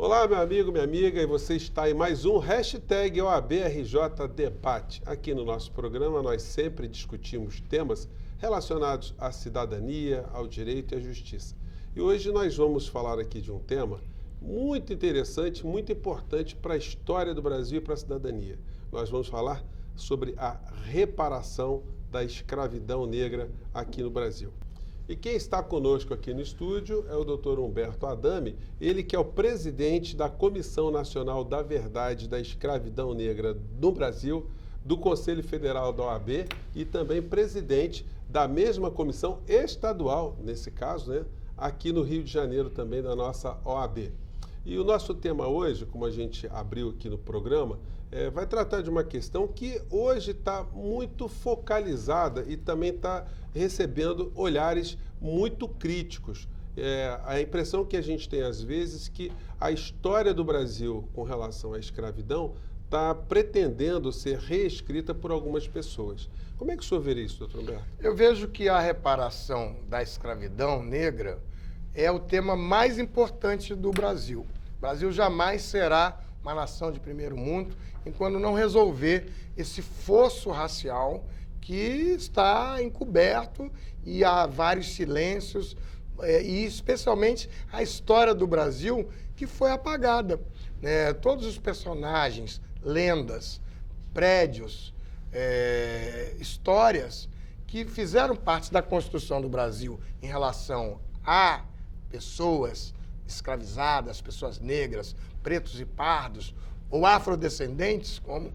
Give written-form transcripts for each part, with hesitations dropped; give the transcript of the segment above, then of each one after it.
Olá, meu amigo, minha amiga, e você está em mais um hashtag OABRJ Debate. Aqui no nosso programa nós sempre discutimos temas relacionados à cidadania, ao direito e à justiça. E hoje nós vamos falar aqui de um tema muito interessante, muito importante para a história do Brasil e para a cidadania. Nós vamos falar sobre a reparação da escravidão negra aqui no Brasil. E quem está conosco aqui no estúdio é o Dr. Humberto Adame, ele que é o presidente da Comissão Nacional da Verdade da Escravidão Negra do Brasil, do Conselho Federal da OAB e também presidente da mesma comissão estadual, nesse caso, né, aqui no Rio de Janeiro também da nossa OAB. E o nosso tema hoje, como a gente abriu aqui no programa, vai tratar de uma questão que hoje está muito focalizada e também está recebendo olhares muito críticos. A impressão que a gente tem às vezes que a história do Brasil com relação à escravidão está pretendendo ser reescrita por algumas pessoas. Como é que o senhor vê isso, doutor Humberto? Eu vejo que a reparação da escravidão negra é o tema mais importante do Brasil. O Brasil jamais será uma nação de primeiro mundo enquanto não resolver esse fosso racial que está encoberto e há vários silêncios, e especialmente a história do Brasil que foi apagada. Todos os personagens, lendas, prédios, histórias que fizeram parte da construção do Brasil em relação a pessoas escravizadas, pessoas negras, pretos e pardos, ou afrodescendentes, como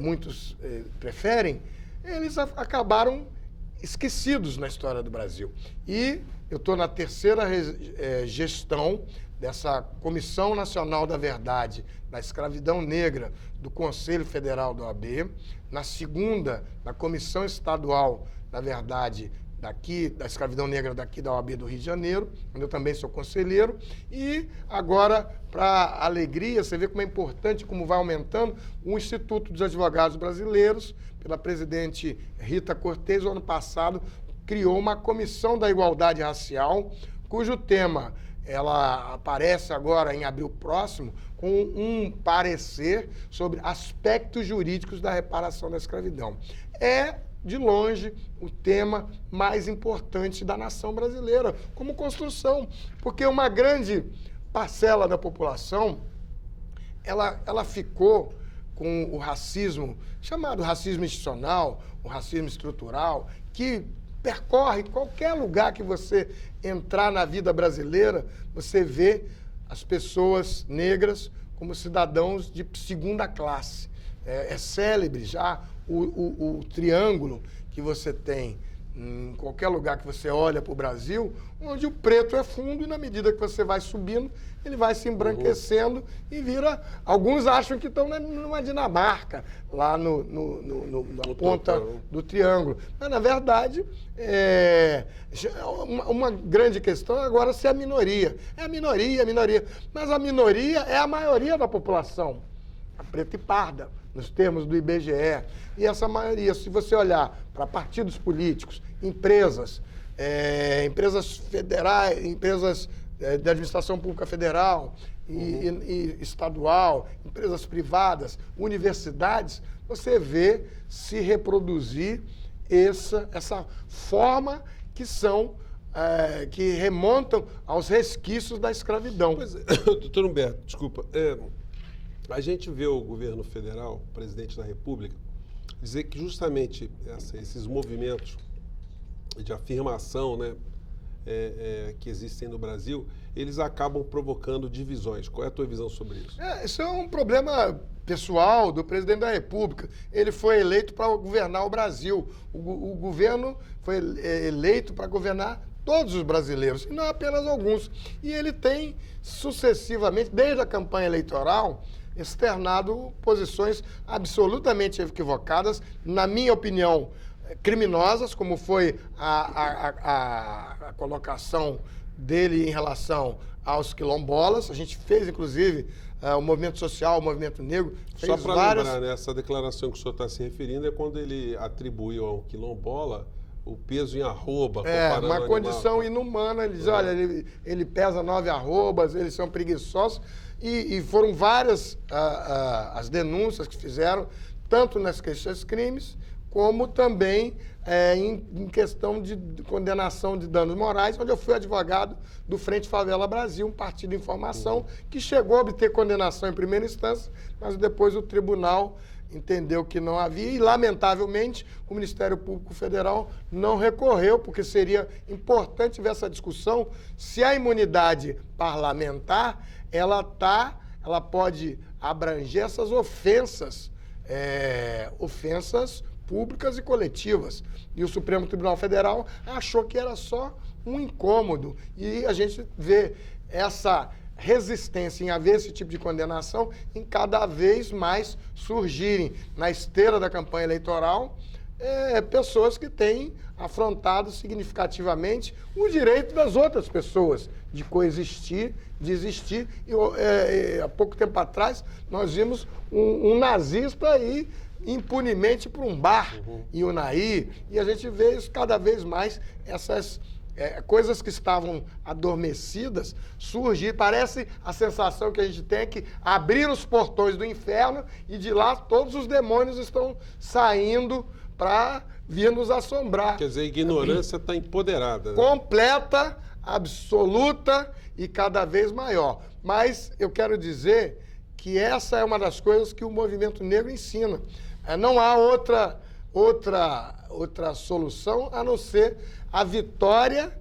muitos preferem, eles acabaram esquecidos na história do Brasil. E eu estou na terceira gestão dessa Comissão Nacional da Verdade da Escravidão Negra do Conselho Federal da OAB, na segunda, na Comissão Estadual da Verdade daqui, da escravidão negra daqui da OAB do Rio de Janeiro, onde eu também sou conselheiro, e agora, para alegria, você vê como é importante, como vai aumentando, o Instituto dos Advogados Brasileiros, pela presidente Rita Cortez, no ano passado, criou uma comissão da igualdade racial, cujo tema, ela aparece agora em abril próximo, com um parecer sobre aspectos jurídicos da reparação da escravidão. De longe, o tema mais importante da nação brasileira, como construção, porque uma grande parcela da população, ela ficou com o racismo, chamado racismo institucional, o racismo estrutural, que percorre qualquer lugar que você entrar na vida brasileira, você vê as pessoas negras como cidadãos de segunda classe. É célebre já o triângulo que você tem em qualquer lugar que você olha para o Brasil, onde o preto é fundo e na medida que você vai subindo, ele vai se embranquecendo e vira... Alguns acham que estão numa Dinamarca, lá na ponta do triângulo. Mas, na verdade, uma grande questão é agora se é a minoria. É a minoria. Mas a minoria é a maioria da população, a preta e parda, nos termos do IBGE. E essa maioria, se você olhar para partidos políticos, empresas federais, empresas de administração pública federal e estadual, empresas privadas, universidades, você vê se reproduzir essa forma que remontam aos resquícios da escravidão. Pois é, doutor Humberto, desculpa. A gente vê o governo federal, o presidente da República, dizer que justamente esses movimentos de afirmação, né, que existem no Brasil, eles acabam provocando divisões. Qual é a tua visão sobre isso? Isso é um problema pessoal do presidente da República. Ele foi eleito para governar o Brasil. O governo foi eleito para governar todos os brasileiros, e não apenas alguns. E ele tem sucessivamente, desde a campanha eleitoral, externado posições absolutamente equivocadas, na minha opinião, criminosas, como foi a colocação dele em relação aos quilombolas. A gente fez, inclusive, o movimento social, o movimento negro. Só para lembrar, né, essa declaração que o senhor está se referindo é quando ele atribuiu ao quilombola o peso em arroba. Uma condição inumana. Eles, olha, ele pesa 9 arrobas, eles são preguiçosos. E foram várias as denúncias que fizeram, tanto nas questões de crimes, como também em questão de condenação de danos morais, onde eu fui advogado do Frente Favela Brasil, um partido de informação que chegou a obter condenação em primeira instância, mas depois o tribunal entendeu que não havia e, lamentavelmente, o Ministério Público Federal não recorreu, porque seria importante ver essa discussão se a imunidade parlamentar ela pode abranger essas ofensas públicas e coletivas. E o Supremo Tribunal Federal achou que era só um incômodo. E a gente vê essa resistência em haver esse tipo de condenação em cada vez mais surgirem na esteira da campanha eleitoral pessoas que têm afrontado significativamente o direito das outras pessoas de coexistir, de existir. Há pouco tempo atrás, nós vimos um nazista ir impunemente para um bar em Unai, e a gente vê isso cada vez mais, essas coisas que estavam adormecidas surgir. Parece a sensação que a gente tem é que abrir os portões do inferno e de lá todos os demônios estão saindo para vir nos assombrar. Quer dizer, a ignorância está empoderada. Né? Completa, absoluta e cada vez maior. Mas eu quero dizer que essa é uma das coisas que o movimento negro ensina. Não há outra solução a não ser a vitória,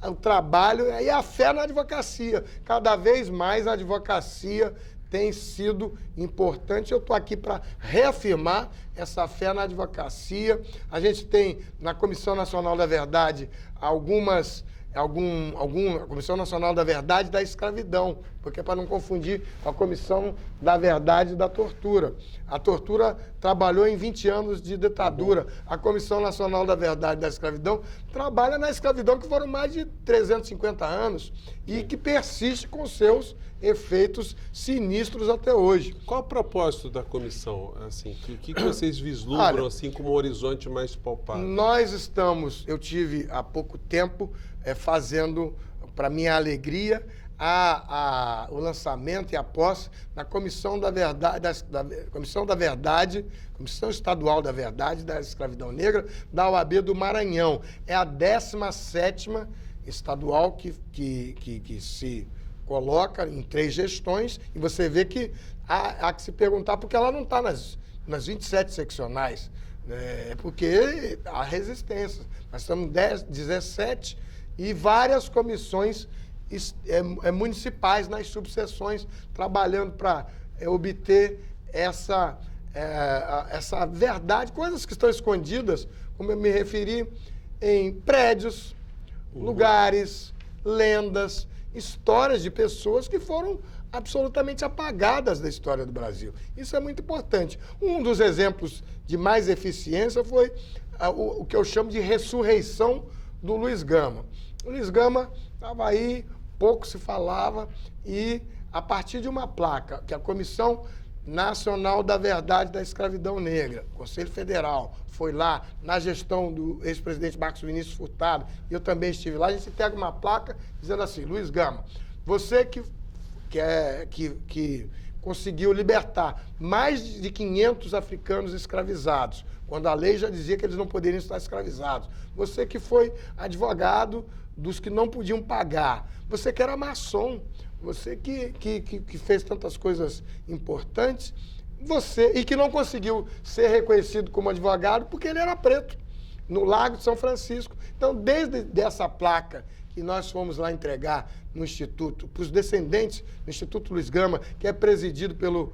o trabalho e a fé na advocacia. Cada vez mais a advocacia tem sido importante. Eu estou aqui para reafirmar essa fé na advocacia. A gente tem na Comissão Nacional da Verdade a Comissão Nacional da Verdade da Escravidão, porque é para não confundir a Comissão da Verdade da Tortura. A tortura trabalhou em 20 anos de ditadura. A Comissão Nacional da Verdade da Escravidão trabalha na escravidão que foram mais de 350 anos e que persiste com seus efeitos sinistros até hoje. Qual o propósito da comissão? Assim, o que vocês vislumbram assim como um horizonte mais palpável? Eu tive há pouco tempo fazendo, para minha alegria, o lançamento e a posse na Comissão da Verdade, Comissão Estadual da Verdade da Escravidão Negra da OAB do Maranhão. É a 17ª estadual que se coloca em 3 gestões, e você vê que há que se perguntar porque ela não está nas 27 seccionais, porque há resistência. Nós estamos 17 e várias comissões municipais nas subseções trabalhando para obter essa verdade, coisas que estão escondidas, como eu me referi, em prédios, lugares, lendas, histórias de pessoas que foram absolutamente apagadas da história do Brasil. Isso é muito importante. Um dos exemplos de mais eficiência foi o que eu chamo de ressurreição do Luiz Gama. O Luiz Gama estava aí, pouco se falava, e a partir de uma placa que a Comissão Nacional da Verdade da Escravidão Negra, Conselho Federal, foi lá na gestão do ex-presidente Marcos Vinícius Furtado, e eu também estive lá, a gente pega uma placa dizendo assim: Luiz Gama, você que conseguiu libertar mais de 500 africanos escravizados, quando a lei já dizia que eles não poderiam estar escravizados, você que foi advogado dos que não podiam pagar, você que era maçom, você que fez tantas coisas importantes, e que não conseguiu ser reconhecido como advogado porque ele era preto, no Lago de São Francisco. Então, desde essa placa que nós fomos lá entregar no Instituto, para os descendentes do Instituto Luiz Gama, que é presidido pelo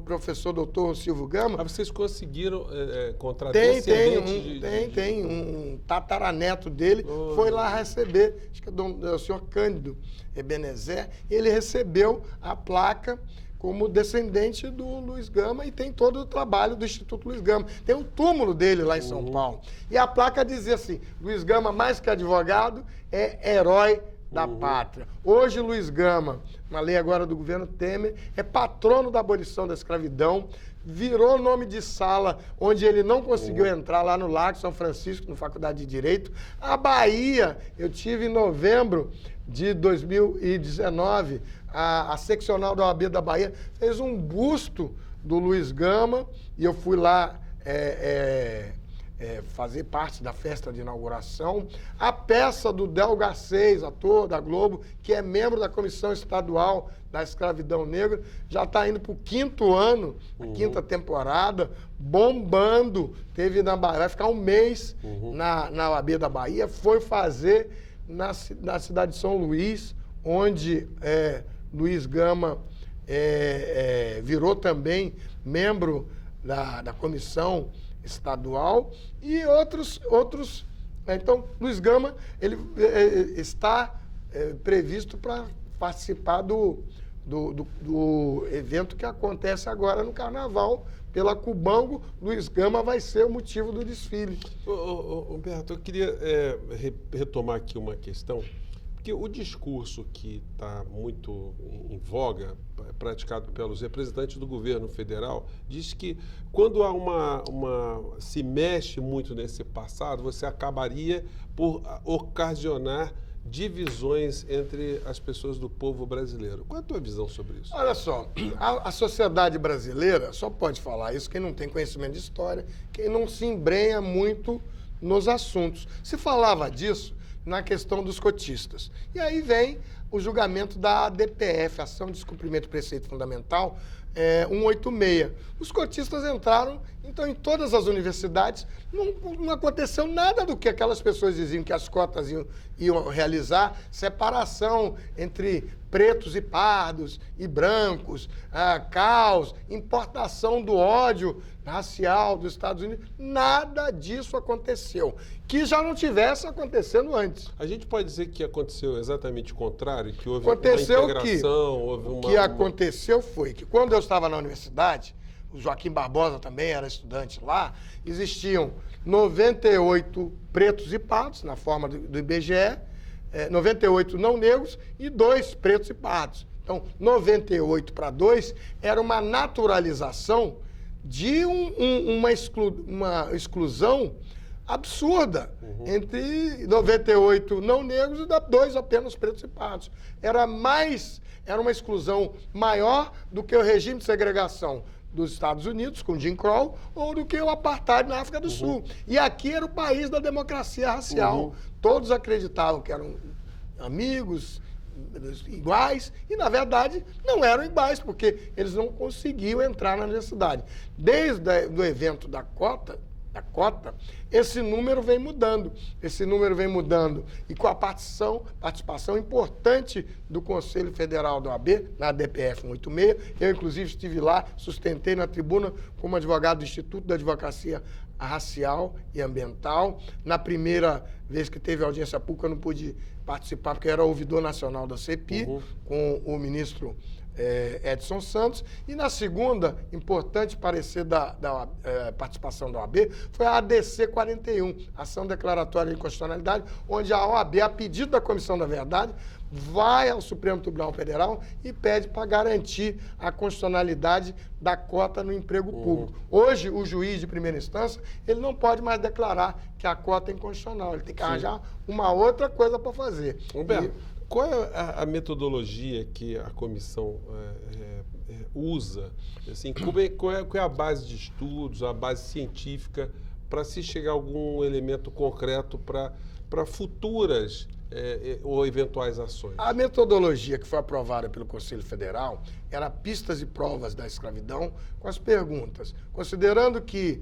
professor doutor Silvio Gama. Mas vocês conseguiram encontrar descendentes? Tem um tataraneto dele, foi lá receber, acho que é o senhor Cândido Ebenezer, e ele recebeu a placa como descendente do Luiz Gama, e tem todo o trabalho do Instituto Luiz Gama. Tem o túmulo dele lá em São Paulo. E a placa dizia assim: Luiz Gama, mais que advogado, é herói da pátria. Hoje, Luiz Gama, uma lei agora do governo Temer, é patrono da abolição da escravidão, virou nome de sala onde ele não conseguiu entrar, lá no Lago São Francisco, na Faculdade de Direito. A Bahia, eu tive em novembro de 2019, a seccional da OAB da Bahia fez um busto do Luiz Gama e eu fui lá fazer parte da festa de inauguração. A peça do Del Garcês, ator da Globo, que é membro da Comissão Estadual da Escravidão Negra, já está indo para o 5º ano, a 5ª temporada, bombando. Teve na Bahia, vai ficar um mês na OAB da Bahia, foi fazer na cidade de São Luís, onde Luiz Gama virou também membro da Comissão Estadual e outros. Então, Luiz Gama ele está previsto para participar do evento que acontece agora no Carnaval. Pela Cubango, Luiz Gama vai ser o motivo do desfile. Humberto, eu queria retomar aqui uma questão, porque o discurso que está muito em voga, praticado pelos representantes do governo federal, diz que quando há se mexe muito nesse passado, você acabaria por ocasionar divisões entre as pessoas do povo brasileiro. Qual é a tua visão sobre isso? Olha só, a sociedade brasileira só pode falar isso quem não tem conhecimento de história, quem não se embrenha muito nos assuntos. Se falava disso na questão dos cotistas. E aí vem o julgamento da ADPF, Ação de Descumprimento do Preceito Fundamental, 186. Os cotistas entraram, então, em todas as universidades, não aconteceu nada do que aquelas pessoas diziam que as cotas iam realizar, separação entre pretos e pardos e brancos, caos, importação do ódio racial dos Estados Unidos, nada disso aconteceu. Que já não tivesse acontecendo antes. A gente pode dizer que aconteceu exatamente o contrário, que houve aconteceu uma integração, houve uma... O que aconteceu foi que quando eu estava na universidade, o Joaquim Barbosa também era estudante lá, existiam 98 pretos e pardos, na forma do IBGE, 98 não negros e 2 pretos e pardos. Então, 98 para 2 era uma naturalização de uma exclusão absurda entre 98 não negros e 2 apenas pretos e pardos. Era uma exclusão maior do que o regime de segregação dos Estados Unidos, com Jim Crow, ou do que o apartheid na África do Sul. E aqui era o país da democracia racial. Todos acreditavam que eram amigos, iguais, e na verdade não eram iguais, porque eles não conseguiam entrar na universidade. Desde o evento da cota, esse número vem mudando. E com a participação importante do Conselho Federal da OAB, na ADPF 186, eu inclusive estive lá, sustentei na tribuna como advogado do Instituto da Advocacia Racial e Ambiental. Na primeira vez que teve audiência pública eu não pude participar porque eu era ouvidor nacional da CEPI, com o ministro Edson Santos. E na segunda, importante parecer da participação da OAB, foi a ADC 41, Ação Declaratória de Inconstitucionalidade, onde a OAB, a pedido da Comissão da Verdade, vai ao Supremo Tribunal Federal e pede para garantir a constitucionalidade da cota no emprego público. Hoje, o juiz de primeira instância, ele não pode mais declarar que a cota é inconstitucional, ele tem que arranjar uma outra coisa para fazer. Humberto, qual é a metodologia que a comissão usa? Assim, qual é a base de estudos, a base científica, para se chegar a algum elemento concreto para futuras ou eventuais ações? A metodologia que foi aprovada pelo Conselho Federal era pistas e provas da escravidão com as perguntas. Considerando que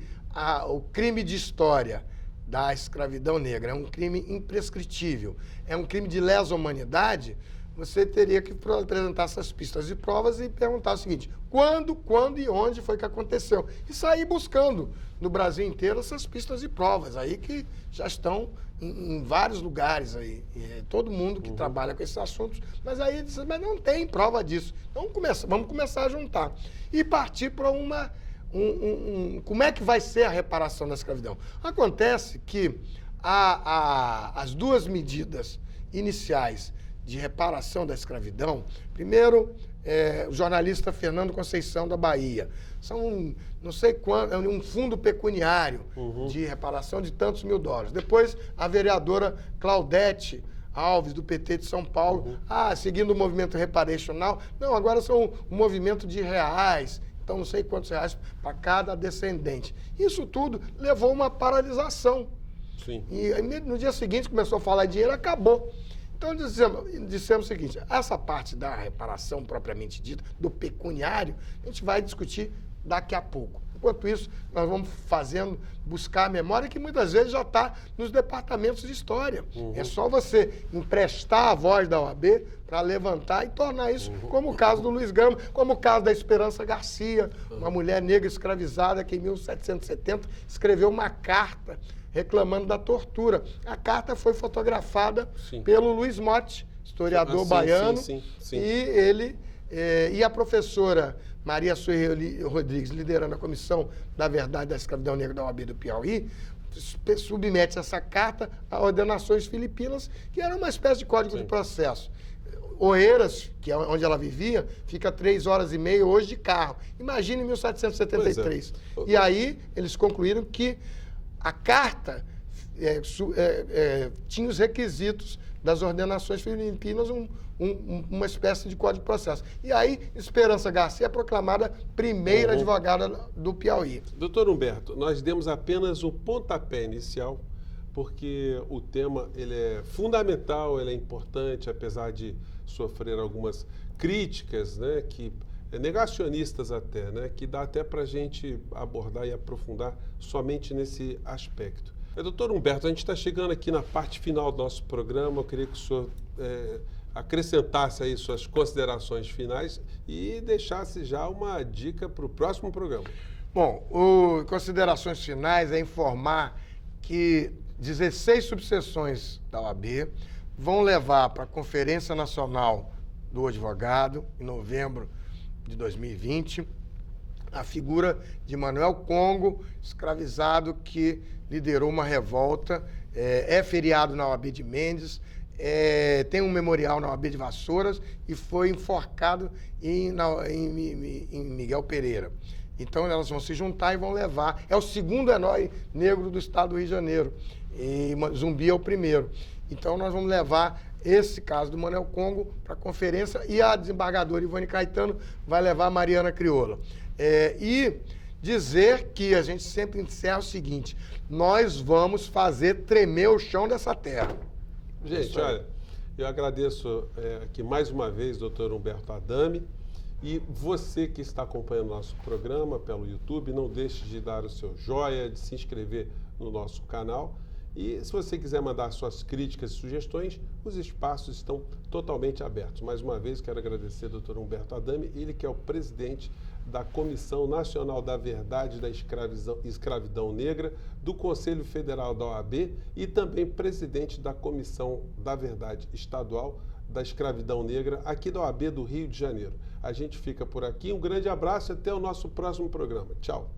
o crime de história da escravidão negra é um crime imprescritível, é um crime de lesa humanidade, você teria que apresentar essas pistas e provas e perguntar o seguinte: quando e onde foi que aconteceu? E sair buscando no Brasil inteiro essas pistas e provas aí que já estão em vários lugares aí. Todo mundo que trabalha com esses assuntos, mas aí diz, mas não tem prova disso. Então vamos começar a juntar e partir para como é que vai ser a reparação da escravidão? Acontece que as duas medidas iniciais de reparação da escravidão, primeiro, o jornalista Fernando Conceição da Bahia. São, não sei quanto, é um fundo pecuniário de reparação de tantos mil dólares. Depois, a vereadora Claudete Alves, do PT de São Paulo, seguindo o movimento reparacional. Não, agora são um movimento de reais, então não sei quantos reais para cada descendente. Isso tudo levou a uma paralisação. Sim. E no dia seguinte começou a falar em dinheiro, acabou. Então dissemos o seguinte, essa parte da reparação propriamente dita, do pecuniário, a gente vai discutir daqui a pouco. Enquanto isso, nós vamos buscar a memória que muitas vezes já está nos departamentos de história. É só você emprestar a voz da OAB para levantar e tornar isso, como o caso do Luiz Gama, como o caso da Esperança Garcia, uma mulher negra escravizada que em 1770 escreveu uma carta reclamando da tortura. A carta foi fotografada pelo Luiz Motti, historiador baiano, e ele e a professora Maria Sueli Rodrigues, liderando a Comissão da Verdade da Escravidão Negra da OAB do Piauí, submete essa carta a ordenações filipinas, que era uma espécie de código de processo. Oeiras, que é onde ela vivia, fica 3 horas e meia hoje de carro. Imagine em 1773. E aí eles concluíram que a carta tinha os requisitos das ordenações filipinas, uma espécie de código de processo. E aí, Esperança Garcia é proclamada primeira advogada do Piauí. Doutor Humberto, nós demos apenas o pontapé inicial, porque o tema ele é fundamental, ele é importante, apesar de sofrer algumas críticas, né, negacionistas até, né, que dá até para a gente abordar e aprofundar somente nesse aspecto. Doutor Humberto, a gente está chegando aqui na parte final do nosso programa. Eu queria que o senhor acrescentasse aí suas considerações finais e deixasse já uma dica para o próximo programa. Bom, considerações finais é informar que 16 subseções da OAB vão levar para a Conferência Nacional do Advogado, em novembro de 2020, a figura de Manuel Congo, escravizado que liderou uma revolta, é feriado na OAB de Mendes, tem um memorial na OAB de Vassouras e foi enforcado em Miguel Pereira. Então elas vão se juntar e vão levar. É o segundo herói negro do estado do Rio de Janeiro. E Zumbi é o primeiro. Então nós vamos levar esse caso do Manuel Congo para a conferência e a desembargadora Ivone Caetano vai levar a Mariana Crioula. E dizer que a gente sempre encerra o seguinte: nós vamos fazer tremer o chão dessa terra. Gente, olha, eu agradeço aqui mais uma vez, doutor Humberto Adame, e você que está acompanhando nosso programa pelo YouTube, não deixe de dar o seu joia, de se inscrever no nosso canal. E se você quiser mandar suas críticas e sugestões, os espaços estão totalmente abertos. Mais uma vez, quero agradecer ao doutor Humberto Adame, ele que é o presidente da Comissão Nacional da Verdade da Escravidão Negra, do Conselho Federal da OAB e também presidente da Comissão da Verdade Estadual da Escravidão Negra aqui da OAB do Rio de Janeiro. A gente fica por aqui, um grande abraço e até o nosso próximo programa. Tchau.